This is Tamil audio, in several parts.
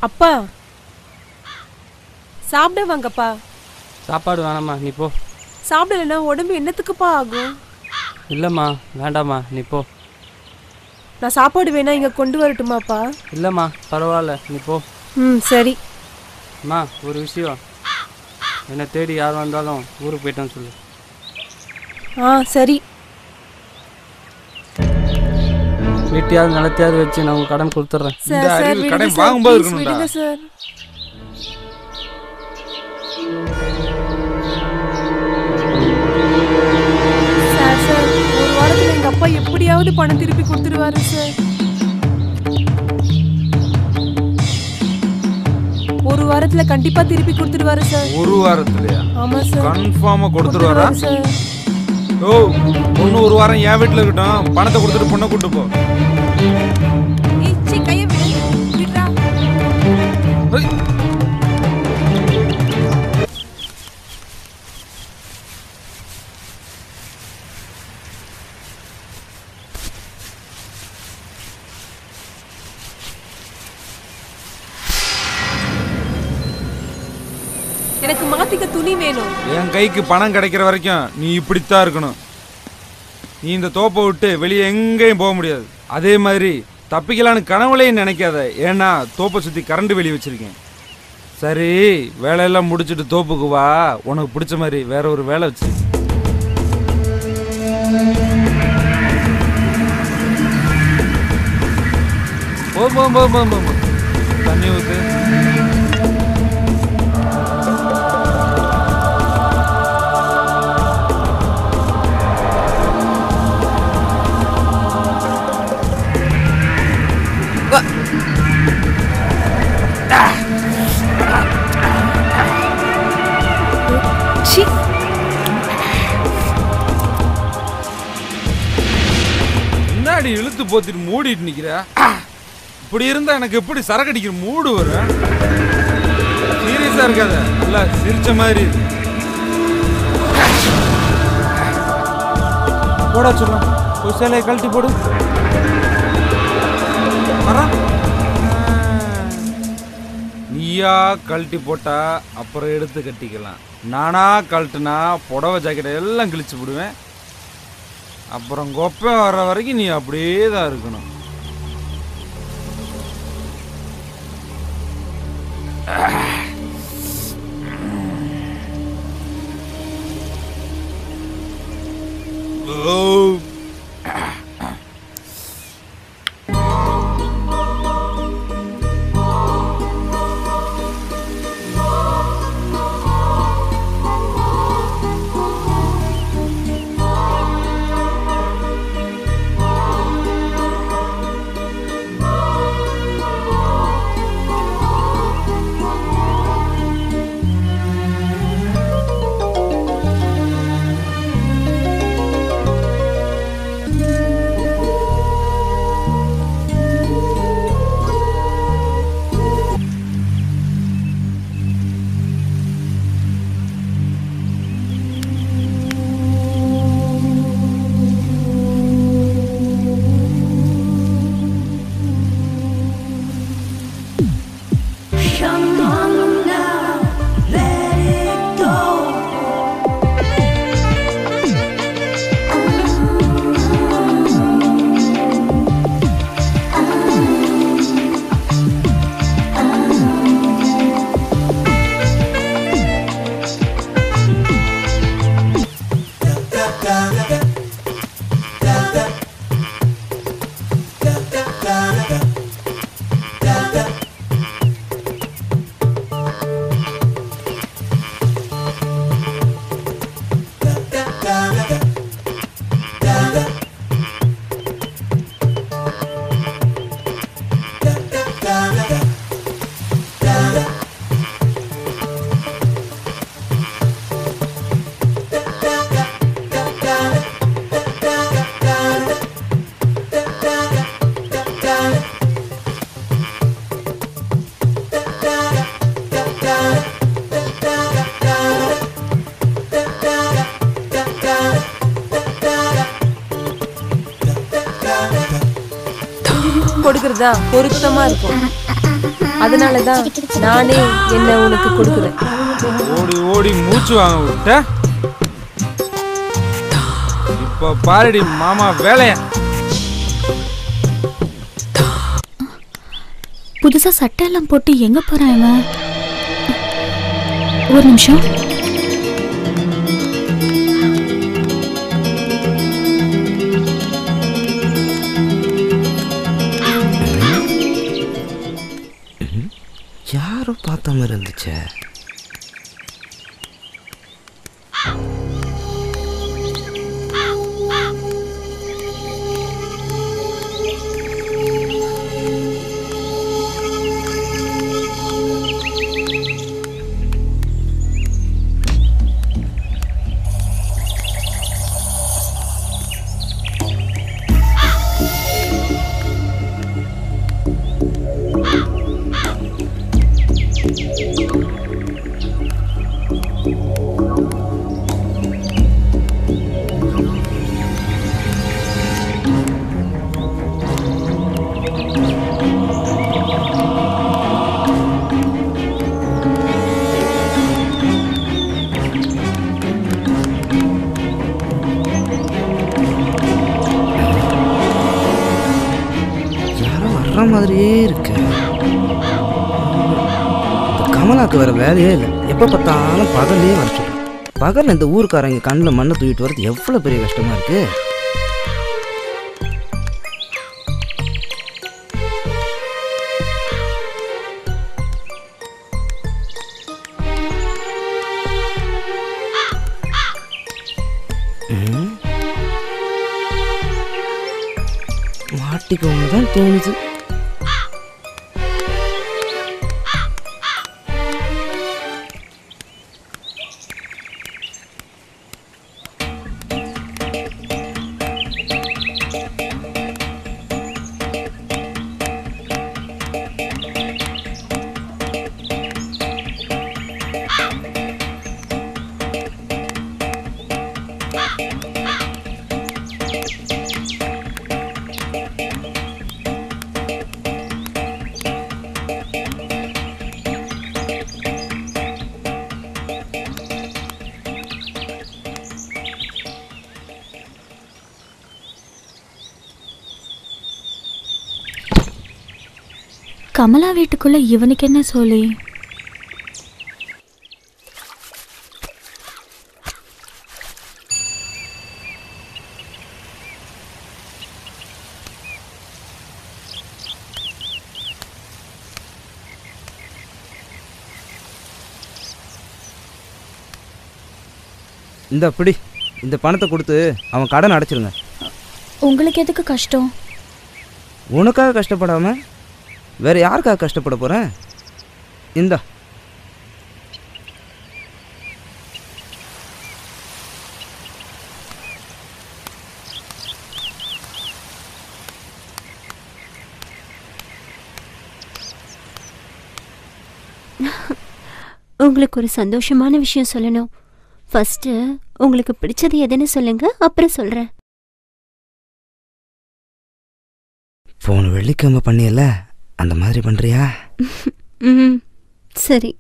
அப்பா சாப்பிட வாங்கப்பா. சாப்பாடு வேணாம்மா, நீ போ. சாப்பிடலன்னா உடம்பு என்னத்துக்குப்பா ஆகும்? இல்லைம்மா, வேண்டாம்மா, நீ போ. நான் சாப்பாடு வேணா இங்கே கொண்டு வரட்டுமாப்பா? இல்லைம்மா, பரவாயில்ல, நீ போ. சரி. அம்மா, ஒரு விஷயம், என்னை தேடி யார் வந்தாலும் ஊருக்கு போயிட்டோன்னு சொல்லு. சரி. வீட்டையாவது நிலத்தையாவது வச்சு நான் உங்கள் கடன் கொடுத்துட்றேன். கடன் வாங்கும்போது இருக்கணும்டா சார். ஒரு வாரத்துல எங்க அப்பா எப்படியாவது பணம் திருப்பி கொடுத்துருவாரு சார். ஒரு வாரத்துல கண்டிப்பா திருப்பி கொடுத்துருவாரு சார். ஒரு வாரத்துலயா? ஆமா சார். கன்ஃபார்மா கொடுத்துருவாரா சார்? ஓ, இன்னும் ஒரு வாரம் என் வீட்டுல இருக்கட்டும், பணத்தை கொடுத்துட்டு பொண்ணை கூட்டு போ. எனக்கு மாத்திக்க துணி வேணும். என் கைக்கு பணம் கிடைக்கிற வரைக்கும் நீ இப்படித்தான் இருக்கணும். நீ இந்த தோப்பை விட்டு வெளியே எங்கேயும் போக முடியாது. அதே மாதிரி தப்பிக்கலான்னு கனவுலையும் நினைக்காத. ஏன்னா தோப்பை சுற்றி கரண்ட் வெளியே வச்சிருக்கேன். சரி, வேலையெல்லாம் முடிச்சுட்டு தோப்புக்கு வா. உனக்கு பிடிச்ச மாதிரி வேற ஒரு வேலை வச்சு. தண்ணி ஊத்து. முன்னாடி இழுத்து போத்திட்டு மூடிட்டு நிக்கிற. இப்படி இருந்தா எனக்கு எப்படி சரக்கு அடிக்கிற மூடு வரும்? சீரியஸா இருக்காத, நல்லா சிரிச்ச மாதிரி போடா. சொல்ல ஒரு சேலையை கழட்டி போடு. நீயா கழட்டி போட்டா அப்புறம் எடுத்து கட்டிக்கலாம். நானா கழட்டுனா புடவை ஜாக்கெட்டை எல்லாம் கிழிச்சு விடுவேன். அப்புறம் கொப்பை வர்ற வரைக்கும் நீ அப்படியே தான் இருக்கணும். கொடுக்கறதா பொருத்தமா இருக்கும். அதனாலதான் நானே என்ன உனக்கு கொடுக்குறேன். ஓடி ஓடி மூச்சு வாங்க விட்ட. இப்ப பாருடி மாமா வேலைய. புதுசா சட்டை எல்லாம் போட்டு எங்க போறான் இவன்? ஒரு நிமிஷம். யாரோ பார்த்த மாதிரி இருந்துச்சு. மாதிரியே இருக்கு. கமலாக்கு வேற வேலையே இல்லை. எப்போ பார்த்தாலும் பகல்லையே வர சொல்றேன். பகல் இந்த ஊருக்காரங்க கண்ணில் மண்ணை தூக்கிட்டு வர்றது எவ்வளோ பெரிய கஷ்டமா இருக்கு. மாட்டிக்கோங்க தான் தோணுது. கமலா வீட்டுக்குள்ள இவனுக்கு என்ன சொல்லி? இந்த அப்படி இந்த பணத்தை கொடுத்து அவன் கடன் அடைச்சிருங்க. உங்களுக்கு எதுக்கு கஷ்டம்? உனக்காக கஷ்டப்படாம வேற யாருக்காக கஷ்டப்பட போறேன்? இந்தா. உங்களுக்கு ஒரு சந்தோஷமான விஷயம் சொல்லணும். ஃபர்ஸ்ட் உங்களுக்கு பிடிச்சது எதுன்னு சொல்லுங்க, அப்புறம் சொல்றேன். போன வெள்ளிக்கிழமை பண்ணியல, அந்த மாதிரி பண்றியா? சரி.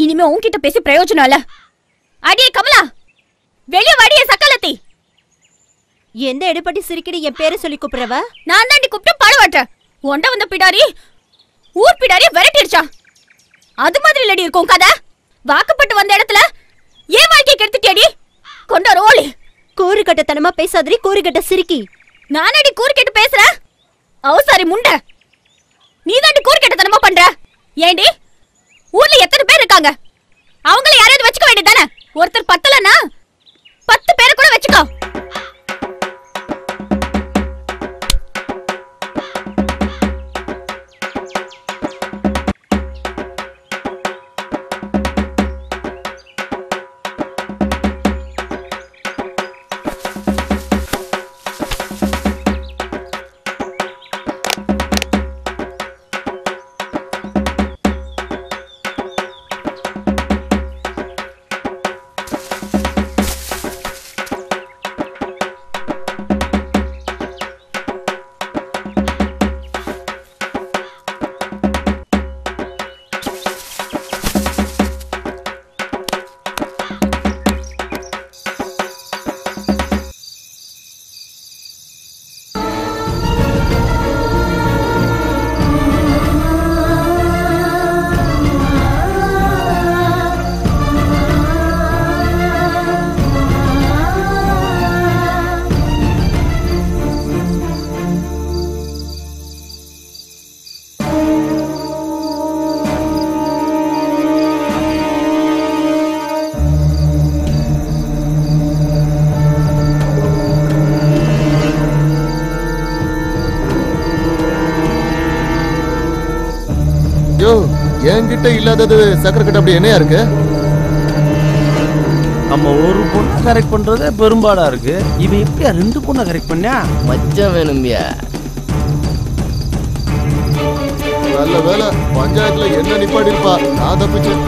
இனிமே உன்கிட்ட பேசி பிரயோஜனம் இல்ல. அடியே கமலா, வெளிய வாடியே சக்கலத்தி. எந்த எடுபட்டி சிரிக்கடி என் பேரை சொல்லி கூப்பிடுறவ? நான் தாண்டி கூப்பிட்டு பாடுவாட்ட. ஒண்ட வந்த பிடாரி ஊர் பிடாரி விரட்டிடுச்சா. அது மாதிரி இல்லடி இருக்கும் கதை. வாக்கப்பட்டு வந்த இடத்துல ஏன் வாழ்க்கையை கெடுத்துட்டியடி? கொண்ட ரோலி. கூறுகட்டத்தனமா பேசாதடி, கூறுகட்ட சிரிக்கி. நானடி கூறுகெட்டு பேசுறேன்? அவசாரி முண்ட, நீ தாண்டி கூறுகெட்டத்தனமா பண்ற. ஏண்டி ஊர்ல எத்தனை பேர் இருக்காங்க? அவங்கள யாரையாவது வச்சுக்க வேண்டியதானே? ஒருத்தர் பத்தலன்னா 10 பேரை கூட வச்சுக்கோ. என்கிட்ட இல்லாதது சக்கரை கிட்ட அப்படி என்னையா இருக்கு? நம்ம ஒரு பொண்ணை கரெக்ட் பண்றதே பெரும்பாடா இருக்கு. இவன் எப்படியா 2 பொண்ணை கரெக்ட் பண்ணா? மச்சம் வேணும்பியா. நல்ல வேலை பஞ்சாயத்துல என்ன நிப்பாடி இருப்பா, நான் தப்பிச்சேன்.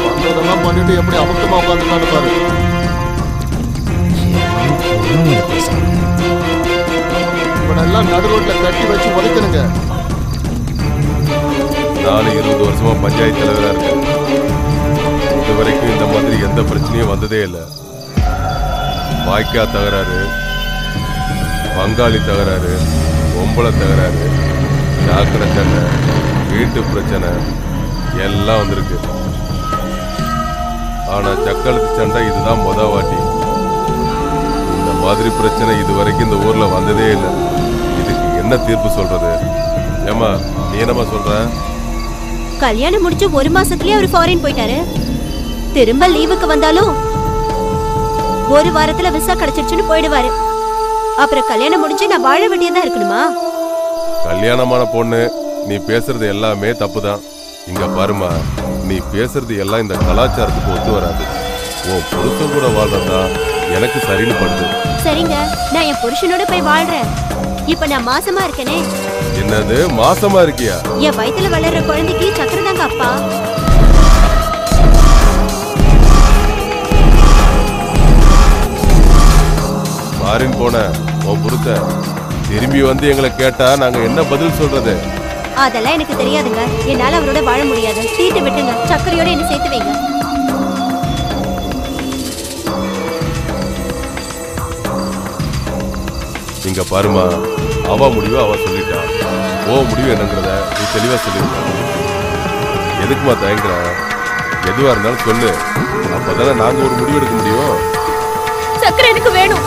வந்ததெல்லாம் பண்ணிட்டு எப்படி அபத்தமா உட்காந்துருக்கான்னு பாரு. இவனெல்லாம் நடு ரோட்ல கட்டி வச்சு உதைக்கணுங்க. நானும் 20 வருஷமா பஞ்சாயத்து தலைவரா இருக்கேன். இது வரைக்கும் இந்த மாதிரி எந்த பிரச்சனையும் வந்ததே இல்லை. வாய்க்கா தகராறு, பங்காளி தகராறு, பொம்பளை தகராறு, சாக்கடை சண்டை, வீட்டு பிரச்சனை எல்லாம் வந்திருக்கு. ஆனா சக்களத்து சண்டை இதுதான் வாட்டி. இந்த மாதிரி பிரச்சனை இது வரைக்கும் இந்த ஊர்ல வந்ததே இல்லை. இதுக்கு என்ன தீர்ப்பு சொல்றது? ஏமா நீ என்னமா சொல்ற? கல்யாணம் முடிச்சு 1 மாசத்துலயே அவர் ஃபாரின் போயிட்டாரு. திரும்ப லீவுக்கு வந்தாலும் 1 வாரத்துல விசா கிடைச்சிருச்சுன்னு போயிடுவாரு. அப்புறம் கல்யாணம் முடிஞ்சு நான் வாழ வேண்டியதா இருக்கணுமா? கல்யாணமான பொண்ணு, நீ பேசுறது எல்லாமே தப்புதான். இங்க பாருமா, நீ பேசுறது எல்லாம் இந்த கலாச்சாரத்துக்கு ஒத்து வராது. உன் புருஷன் கூட வாழ்றதா எனக்கு சரின்னு படுது. சரிங்க, நான் என் புருஷனோட போய் வாழ்றேன். இப்ப நான் மாசமா இருக்கேனே. என்னது மாசமா இருக்கியா? என் வயித்துல வளர்ற குழந்தைக்கு சக்கரை தாங்க அப்பா. ஃபாரின் போன உன் புருஷன் திரும்பி வந்து எங்களை கேட்டா நாங்க என்ன பதில் சொல்றது? அதெல்லாம் எனக்கு தெரியாதுங்க. என்னால அவரோட வாழ முடியாது. தீட்டு விட்டுங்க, சக்கரையோட என்ன சேர்த்து வைங்க. இங்க பாருமா, அவ முடிவு அவ சொல்லிட்டா. ஓ முடிவு என்னங்கிறத நீ தெளிவா சொல்லிருக்க. எதுக்குமா தயங்குற? எதுவா இருந்தாலும் சொல்லு, அப்பதானே நாங்க ஒரு முடிவு எடுக்க முடியும். சக்கரை எனக்கு வேணும்.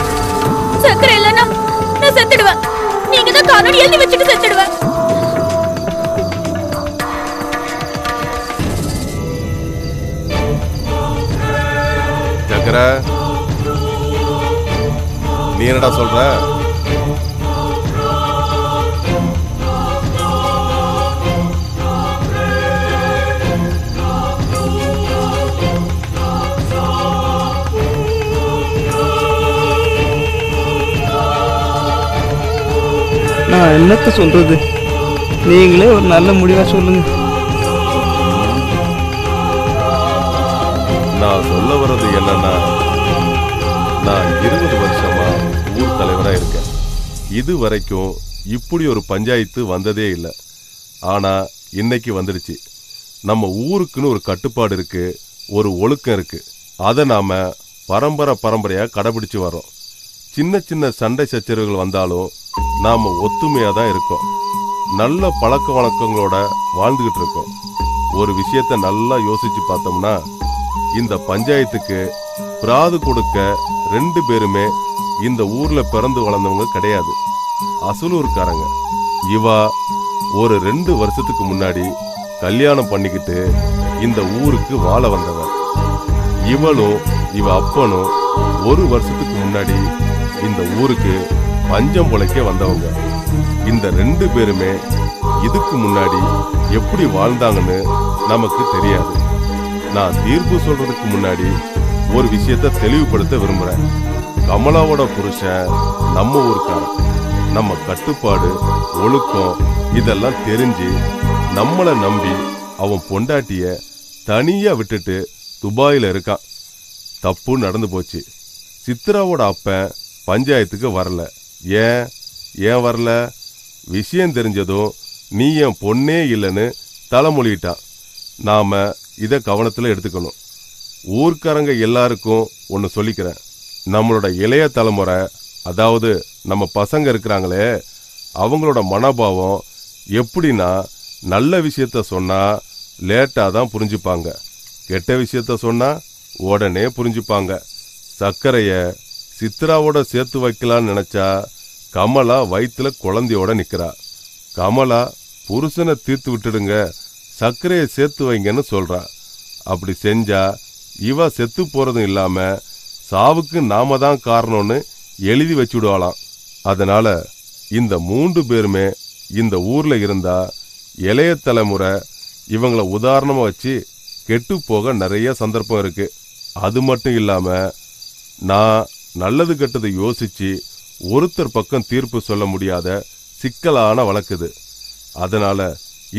சக்கரை இல்லைன்னா நான் செத்துடுவேன். நீங்க தான் காரணம் எழுதி வச்சுட்டு செத்துடுவேன். சக்கரை, நீ என்னடா சொல்ற? நான் என்னத்த சொல்றது? நீங்களே ஒரு நல்ல முடிவா சொல்லுங்க. நான் சொல்ல வர்றது என்னன்னா, நான் 20 வருஷமா ஊர் தலைவரா இருக்கேன். இது வரைக்கும் இப்படி ஒரு பஞ்சாயத்து வந்ததே இல்லை. ஆனா இன்னைக்கு வந்துடுச்சு. நம்ம ஊருக்குன்னு ஒரு கட்டுப்பாடு இருக்கு, ஒரு ஒழுக்கம் இருக்கு. அதை நாம பரம்பரையா கடைபிடிச்சு வரோம். சின்ன சின்ன சண்டை சச்சரவுகள் வந்தாலும் நாம ஒத்துமையா தான் இருக்கோம். நல்ல பழக்க வழக்கங்களோட வாழ்ந்துகிட்டு இருக்கோம். ஒரு விஷயத்த நல்லா யோசிச்சு பார்த்தோம்னா, இந்த பஞ்சாயத்துக்கு பிராது கொடுக்க 2 பேருமே இந்த ஊர்ல பிறந்து வளர்ந்தவங்க கிடையாது, அசலூர்காரங்க. இவா ஒரு 2 வருஷத்துக்கு முன்னாடி கல்யாணம் பண்ணிக்கிட்டு இந்த ஊருக்கு வாழ வந்தவன். இவளும் இவ அப்பனும் 1 வருஷத்துக்கு முன்னாடி இந்த ஊருக்கு பஞ்சம் பொழைக்க வந்தவங்க. இந்த 2 பேருமே இதுக்கு முன்னாடி எப்படி வாழ்ந்தாங்கன்னு நமக்கு தெரியாது. நான் தீர்ப்பு சொல்றதுக்கு முன்னாடி ஒரு விஷயத்த தெளிவுபடுத்த விரும்புறேன். கமலாவோட புருஷன் நம்ம ஊருக்காரன். நம்ம கட்டுப்பாடு, ஒழுக்கம் இதெல்லாம் தெரிஞ்சு நம்மளை நம்பி அவன் பொண்டாட்டிய தனியா விட்டுட்டு துபாயில இருக்கான். தப்பு நடந்து போச்சு. சித்ராவோட அப்பன் பஞ்சாயத்துக்கு வரல. ஏன் வரல? விஷயம் தெரிஞ்சதும் நீ என் பொண்ணே இல்லைன்னு தலைமொழிட்டான். நாம இதை கவனத்தில் எடுத்துக்கணும். ஊர்க்காரங்க எல்லாருக்கும் ஒன்று சொல்லிக்கிறேன். நம்மளோட இளைய தலைமுறை, அதாவது நம்ம பசங்க இருக்கிறாங்களே, அவங்களோட மனோபாவம் எப்படின்னா, நல்ல விஷயத்த சொன்னா லேட்டாக தான் புரிஞ்சுப்பாங்க, கெட்ட விஷயத்த சொன்னா உடனே புரிஞ்சுப்பாங்க. சர்க்கரைய சித்ராவோட சேர்த்து வைக்கலான்னு நினைச்சா கமலா வயிற்றுல குழந்தையோட நிக்கிறா. கமலா புருஷனை தீர்த்து விட்டுடுங்க, சர்க்கரையை சேர்த்து வைங்கன்னு சொல்றா. அப்படி செஞ்சா இவ செத்து போறதும் இல்லாம சாவுக்கு நாம தான் காரணம்னு எழுதி வச்சுடுவாளாம். அதனால இந்த 3 பேருமே இந்த ஊர்ல இருந்தா இளைய தலைமுறை இவங்களை உதாரணமா வச்சு கெட்டு போக நிறைய சந்தர்ப்பம் இருக்கு. அது மட்டும் இல்லாம நான் நல்லது கெட்டது யோசிச்சு ஒருத்தர் பக்கம் தீர்ப்பு சொல்ல முடியாத சிக்கலான வழக்குது. அதனால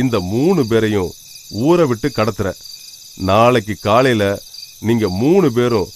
இந்த 3 பேரையும் ஊரை விட்டு கடத்துற. நாளைக்கு காலையில நீங்க 3 பேரும்